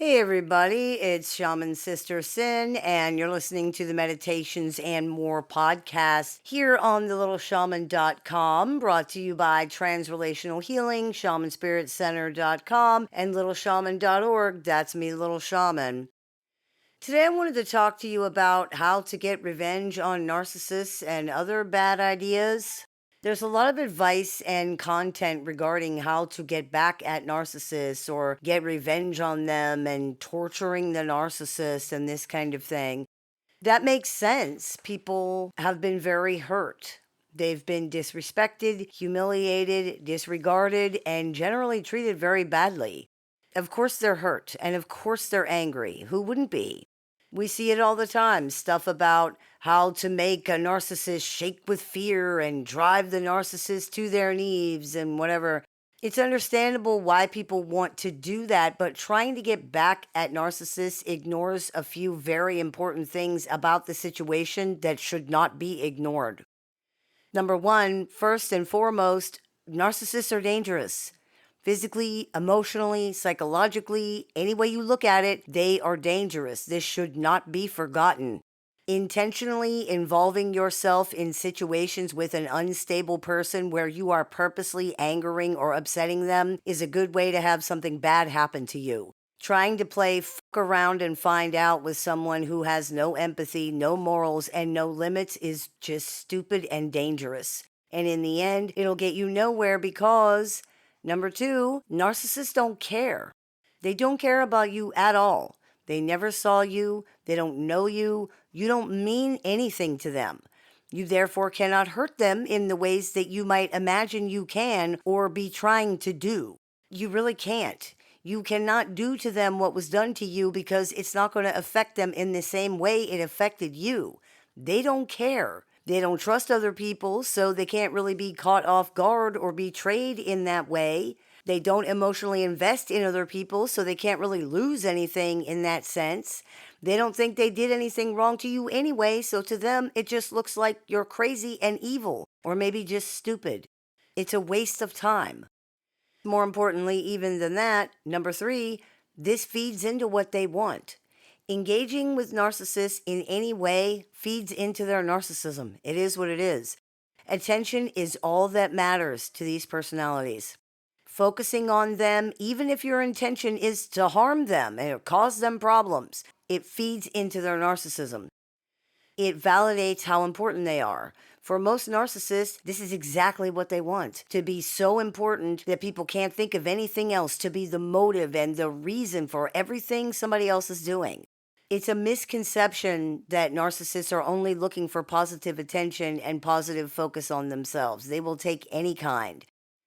Hey everybody, it's Shaman Sister Sin, and you're listening to the Meditations and More podcast here on the littleshaman.com, brought to you by Transrelational Healing, shamanspiritcenter.com, and littleshaman.org. That's me, Little Shaman. Today I wanted to talk to you about how to get revenge on narcissists and other bad ideas. There's a lot of advice and content regarding how to get back at narcissists or get revenge on them and torturing the narcissist and this kind of thing. That makes sense. People have been very hurt. They've been disrespected, humiliated, disregarded, and generally treated very badly. Of course they're hurt, and of course they're angry. Who wouldn't be? We see it all the time, stuff about how to make a narcissist shake with fear and drive the narcissist to their knees and whatever. It's understandable why people want to do that, but trying to get back at narcissists ignores a few very important things about the situation that should not be ignored. Number one, first and foremost, narcissists are dangerous. Physically, emotionally, psychologically, any way you look at it, they are dangerous. This should not be forgotten. Intentionally involving yourself in situations with an unstable person where you are purposely angering or upsetting them is a good way to have something bad happen to you. Trying to play fuck around and find out with someone who has no empathy, no morals, and no limits is just stupid and dangerous. And in the end, it'll get you nowhere because, number two, narcissists don't care. They don't care about you at all. They never saw you. They don't know you. You don't mean anything to them. You therefore cannot hurt them in the ways that you might imagine you can or be trying to do. You really can't. You cannot do to them what was done to you because it's not going to affect them in the same way it affected you. They don't care. They don't trust other people, so they can't really be caught off guard or betrayed in that way. They don't emotionally invest in other people, so they can't really lose anything in that sense. They don't think they did anything wrong to you anyway, so to them, it just looks like you're crazy and evil, or maybe just stupid. It's a waste of time. More importantly, even than that, number three, this feeds into what they want. Engaging with narcissists in any way feeds into their narcissism. It is what it is. Attention is all that matters to these personalities. Focusing on them, even if your intention is to harm them and cause them problems, it feeds into their narcissism. It validates how important they are. For most narcissists, this is exactly what they want, to be so important that people can't think of anything else, to be the motive and the reason for everything somebody else is doing. It's a misconception that narcissists are only looking for positive attention and positive focus on themselves. They will take any kind.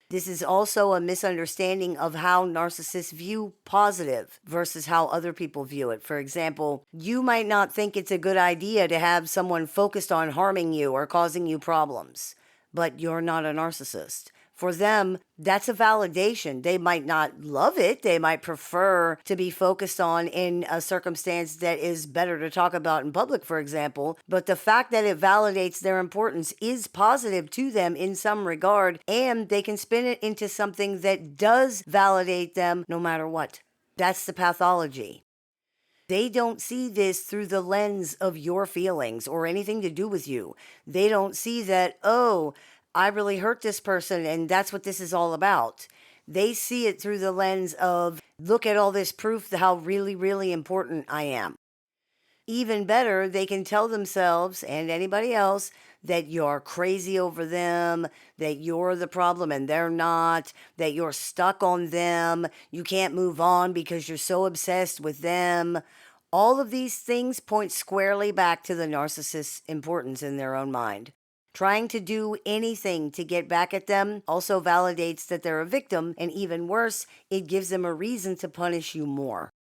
This is also a misunderstanding of how narcissists view positive versus how other people view it. For example, you might not think it's a good idea to have someone focused on harming you or causing you problems, but you're not a narcissist. For them, that's a validation. They might not love it. They might prefer to be focused on in a circumstance that is better to talk about in public, for example. But the fact that it validates their importance is positive to them in some regard, and they can spin it into something that does validate them no matter what. That's the pathology. They don't see this through the lens of your feelings or anything to do with you. They don't see that, oh, I really hurt this person and that's what this is all about. They see it through the lens of, look at all this proof how really, really important I am. Even better, they can tell themselves and anybody else that you're crazy over them, that you're the problem and they're not, that you're stuck on them, you can't move on because you're so obsessed with them. All of these things point squarely back to the narcissist's importance in their own mind. Trying to do anything to get back at them also validates that they're a victim, and even worse, it gives them a reason to punish you more.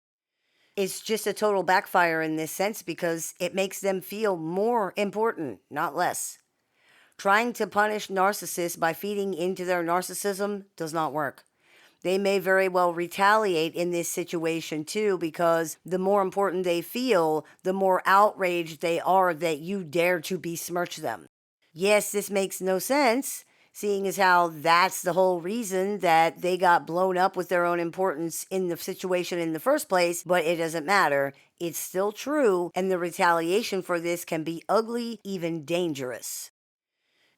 It's just a total backfire in this sense because it makes them feel more important, not less. Trying to punish narcissists by feeding into their narcissism does not work. They may very well retaliate in this situation too, because the more important they feel, the more outraged they are that you dare to besmirch them. Yes, this makes no sense. seeing as how that's the whole reason that they got blown up with their own importance in the situation in the first place, but it doesn't matter. It's still true, and the retaliation for this can be ugly, even dangerous.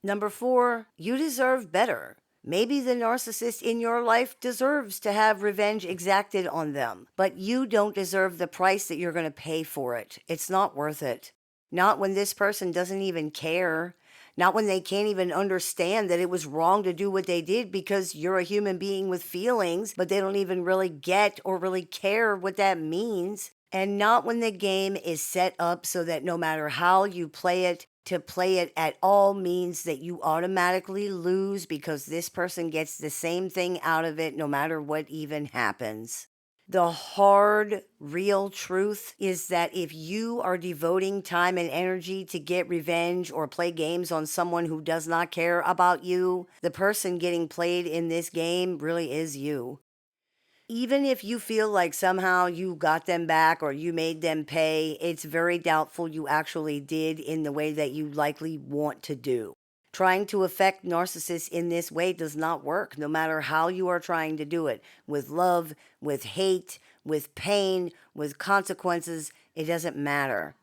Number 4, you deserve better. Maybe the narcissist in your life deserves to have revenge exacted on them, but you don't deserve the price that you're going to pay for it. It's not worth it. Not when this person doesn't even care. Not when they can't even understand that it was wrong to do what they did because you're a human being with feelings, but they don't even really get or really care what that means. And not when the game is set up so that no matter how you play it, to play it at all means that you automatically lose because this person gets the same thing out of it no matter what even happens. The hard, real truth is that if you are devoting time and energy to get revenge or play games on someone who does not care about you, the person getting played in this game really is you. Even if you feel like somehow you got them back or you made them pay, it's very doubtful you actually did in the way that you likely want to do. Trying to affect narcissists in this way does not work, no matter how you are trying to do it. With love, with hate, with pain, with consequences, it doesn't matter.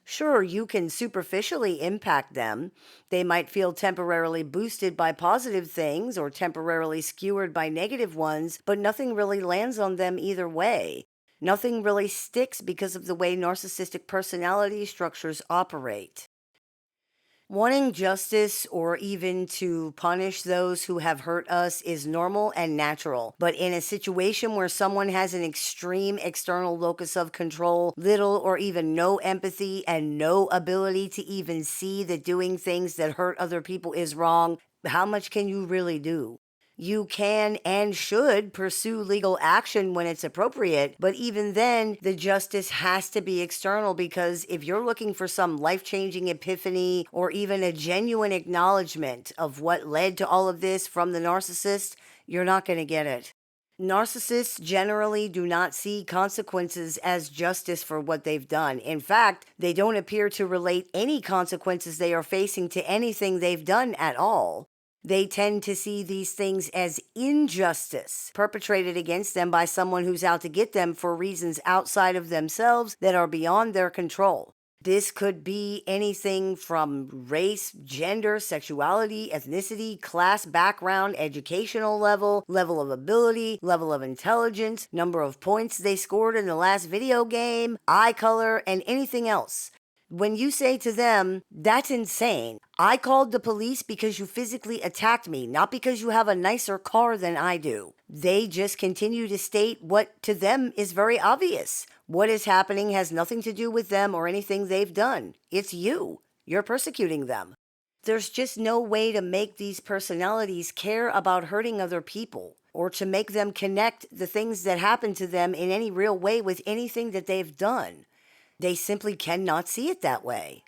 Sure, you can superficially impact them. They might feel temporarily boosted by positive things or temporarily skewered by negative ones, but nothing really lands on them either way. Nothing really sticks because of the way narcissistic personality structures operate. Wanting justice or even to punish those who have hurt us is normal and natural. But in a situation where someone has an extreme external locus of control, little or even no empathy, and no ability to even see that doing things that hurt other people is wrong, how much can you really do? You can and should pursue legal action when it's appropriate, but even then, the justice has to be external because if you're looking for some life-changing epiphany or even a genuine acknowledgement of what led to all of this from the narcissist, you're not going to get it. Narcissists generally do not see consequences as justice for what they've done. In fact, they don't appear to relate any consequences they are facing to anything they've done at all. They tend to see these things as injustice perpetrated against them by someone who's out to get them for reasons outside of themselves that are beyond their control. This could be anything from race, gender, sexuality, ethnicity, class, background, educational level, level of ability, level of intelligence, number of points they scored in the last video game, eye color, and anything else. When you say to them, that's insane. I called the police because you physically attacked me, not because you have a nicer car than I do. They just continue to state what to them is very obvious. What is happening has nothing to do with them or anything they've done. It's you. You're persecuting them. There's just no way to make these personalities care about hurting other people or to make them connect the things that happen to them in any real way with anything that they've done. They simply cannot see it that way.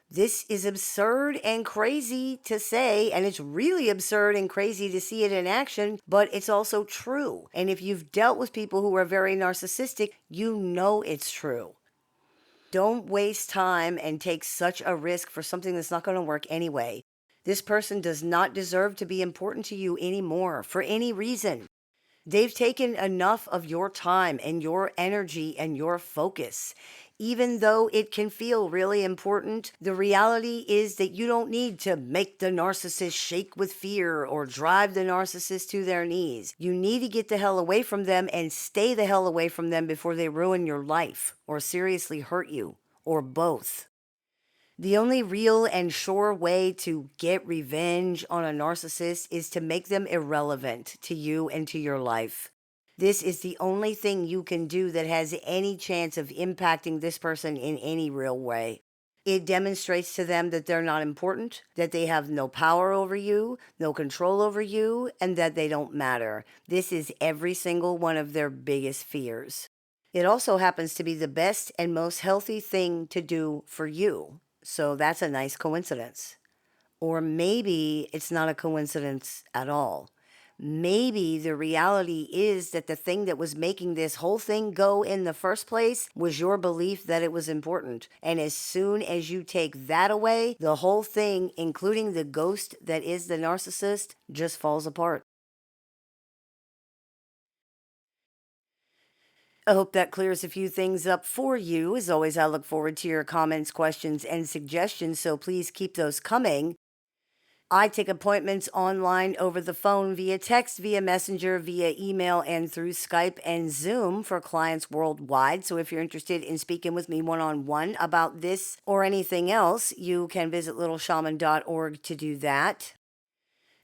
This is absurd and crazy to say, and it's really absurd and crazy to see it in action, but it's also true. And if you've dealt with people who are very narcissistic, you know it's true. Don't waste time and take such a risk for something that's not going to work anyway. This person does not deserve to be important to you anymore for any reason. They've taken enough of your time and your energy and your focus. Even though it can feel really important, the reality is that you don't need to make the narcissist shake with fear or drive the narcissist to their knees. You need to get the hell away from them and stay the hell away from them before they ruin your life or seriously hurt you, or both. The only real and sure way to get revenge on a narcissist is to make them irrelevant to you and to your life. This is the only thing you can do that has any chance of impacting this person in any real way. It demonstrates to them that they're not important, that they have no power over you, no control over you, and that they don't matter. This is every single one of their biggest fears. It also happens to be the best and most healthy thing to do for you. So that's a nice coincidence. Or maybe it's not a coincidence at all. Maybe the reality is that the thing that was making this whole thing go in the first place was your belief that it was important. And as soon as you take that away, the whole thing, including the ghost that is the narcissist, just falls apart. I hope that clears a few things up for you. As always, I look forward to your comments, questions, and suggestions, so please keep those coming. I take appointments online, over the phone, via text, via Messenger, via email, and through Skype and Zoom for clients worldwide. So if you're interested in speaking with me one-on-one about this or anything else, you can visit littleshaman.org to do that.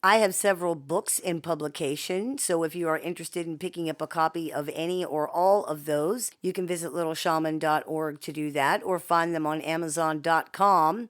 I have several books in publication, so if you are interested in picking up a copy of any or all of those, you can visit littleshaman.org to do that, or find them on amazon.com.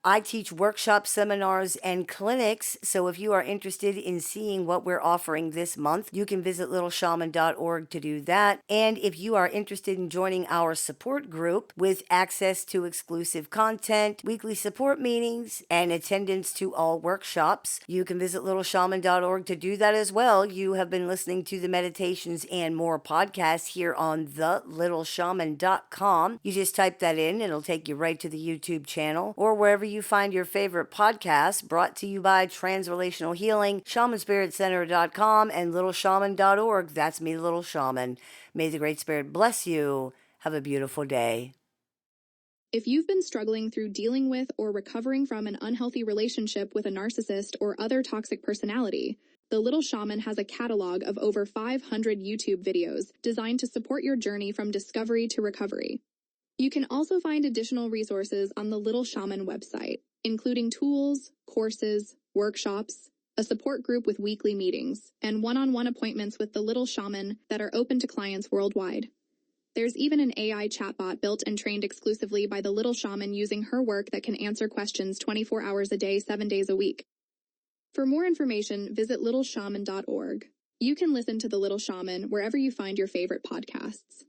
I teach workshops, seminars, and clinics, so if you are interested in seeing what we're offering this month, you can visit littleshaman.org to do that. And if you are interested in joining our support group with access to exclusive content, weekly support meetings, and attendance to all workshops, you can visit littleshaman.org to do that as well. You have been listening to the Meditations and More podcast here on thelittleshaman.com. You just type that in, it'll take you right to the YouTube channel or wherever you find your favorite podcast, brought to you by Transrelational Healing, ShamanSpiritCenter.com, and LittleShaman.org. That's me, Little Shaman. May the Great Spirit bless you. Have a beautiful day. If you've been struggling through dealing with or recovering from an unhealthy relationship with a narcissist or other toxic personality, the Little Shaman has a catalog of over 500 YouTube videos designed to support your journey from discovery to recovery. You can also find additional resources on the Little Shaman website, including tools, courses, workshops, a support group with weekly meetings, and one-on-one appointments with the Little Shaman that are open to clients worldwide. There's even an AI chatbot built and trained exclusively by the Little Shaman using her work that can answer questions 24 hours a day, 7 days a week. For more information, visit littleshaman.org. You can listen to the Little Shaman wherever you find your favorite podcasts.